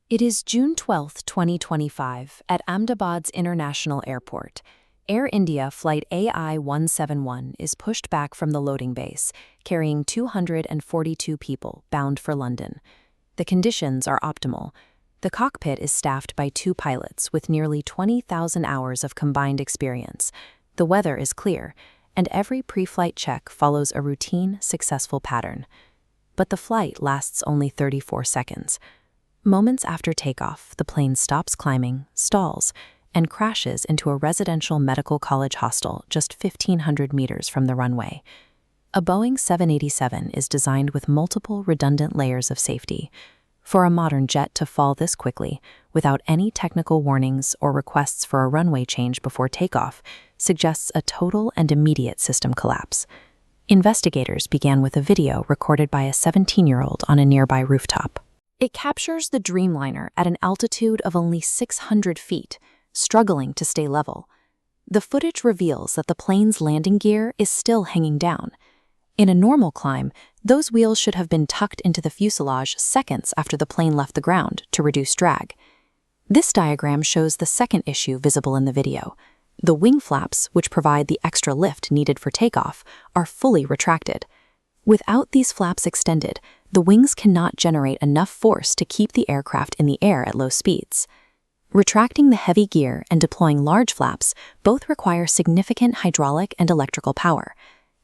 It is June 12, 2025, at Ahmedabad's International Airport. Air India Flight AI-171 is pushed back from the loading base, carrying 242 people bound for London. The conditions are optimal. The cockpit is staffed by 2 pilots with nearly 20,000 hours of combined experience. The weather is clear, and every pre-flight check follows a routine, successful pattern. But the flight lasts only 34 seconds. Moments after takeoff, the plane stops climbing, stalls, and crashes into a residential medical college hostel just 1,500 meters from the runway. A Boeing 787 is designed with multiple redundant layers of safety. For a modern jet to fall this quickly, without any technical warnings or requests for a runway change before takeoff, suggests a total and immediate system collapse. Investigators began with a video recorded by a 17-year-old on a nearby rooftop. It captures the Dreamliner at an altitude of only 600 feet, struggling to stay level. The footage reveals that the plane's landing gear is still hanging down. In a normal climb, those wheels should have been tucked into the fuselage seconds after the plane left the ground to reduce drag. This diagram shows the second issue visible in the video. The wing flaps, which provide the extra lift needed for takeoff, are fully retracted. Without these flaps extended, the wings cannot generate enough force to keep the aircraft in the air at low speeds. Retracting the heavy gear and deploying large flaps both require significant hydraulic and electrical power.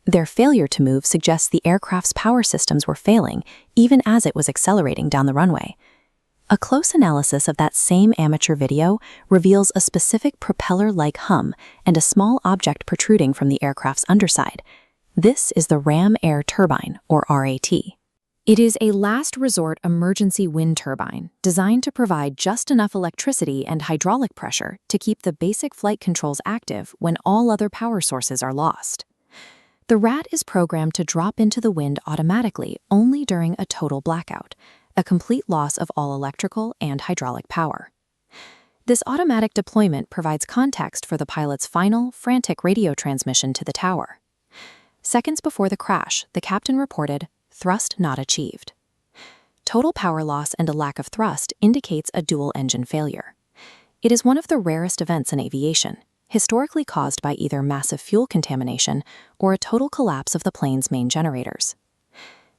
Their failure to move suggests the aircraft's power systems were failing even as it was accelerating down the runway. A close analysis of that same amateur video reveals a specific propeller-like hum and a small object protruding from the aircraft's underside. This is the ram air turbine, or RAT. It is a last-resort emergency wind turbine designed to provide just enough electricity and hydraulic pressure to keep the basic flight controls active when all other power sources are lost. The RAT is programmed to drop into the wind automatically only during a total blackout, a complete loss of all electrical and hydraulic power. This automatic deployment provides context for the pilot's final, frantic radio transmission to the tower. Seconds before the crash, the captain reported, "Thrust not achieved." Total power loss and a lack of thrust indicates a dual-engine failure. It is one of the rarest events in aviation, historically caused by either massive fuel contamination or a total collapse of the plane's main generators.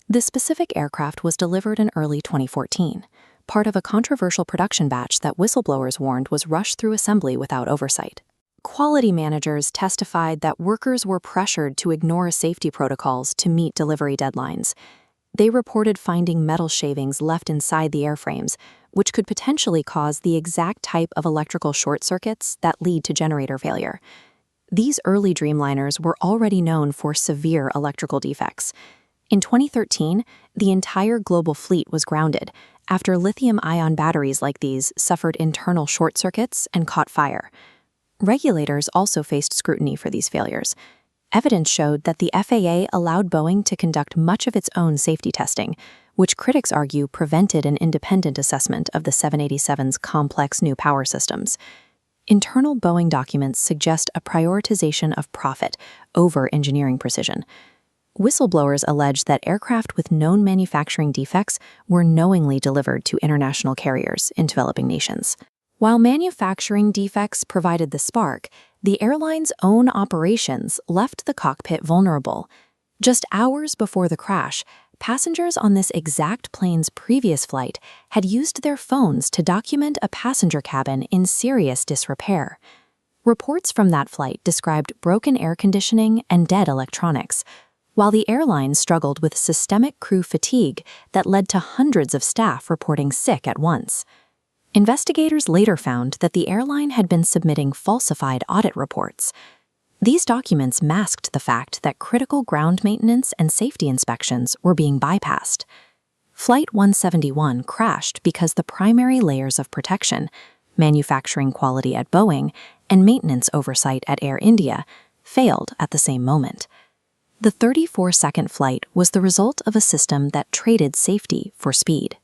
This specific aircraft was delivered in early 2014, part of a controversial production batch that whistleblowers warned was rushed through assembly without oversight. Quality managers testified that workers were pressured to ignore safety protocols to meet delivery deadlines. They reported finding metal shavings left inside the airframes, which could potentially cause the exact type of electrical short circuits that lead to generator failure. These early Dreamliners were already known for severe electrical defects. In 2013, the entire global fleet was grounded after lithium-ion batteries like these suffered internal short circuits and caught fire. Regulators also faced scrutiny for these failures. Evidence showed that the FAA allowed Boeing to conduct much of its own safety testing, which critics argue prevented an independent assessment of the 787's complex new power systems. Internal Boeing documents suggest a prioritization of profit over engineering precision. Whistleblowers allege that aircraft with known manufacturing defects were knowingly delivered to international carriers in developing nations. While manufacturing defects provided the spark, the airline's own operations left the cockpit vulnerable. Just hours before the crash, passengers on this exact plane's previous flight had used their phones to document a passenger cabin in serious disrepair. Reports from that flight described broken air conditioning and dead electronics, while the airline struggled with systemic crew fatigue that led to hundreds of staff reporting sick at once. Investigators later found that the airline had been submitting falsified audit reports. These documents masked the fact that critical ground maintenance and safety inspections were being bypassed. Flight 171 crashed because the primary layers of protection, manufacturing quality at Boeing and maintenance oversight at Air India, failed at the same moment. The 34-second flight was the result of a system that traded safety for speed.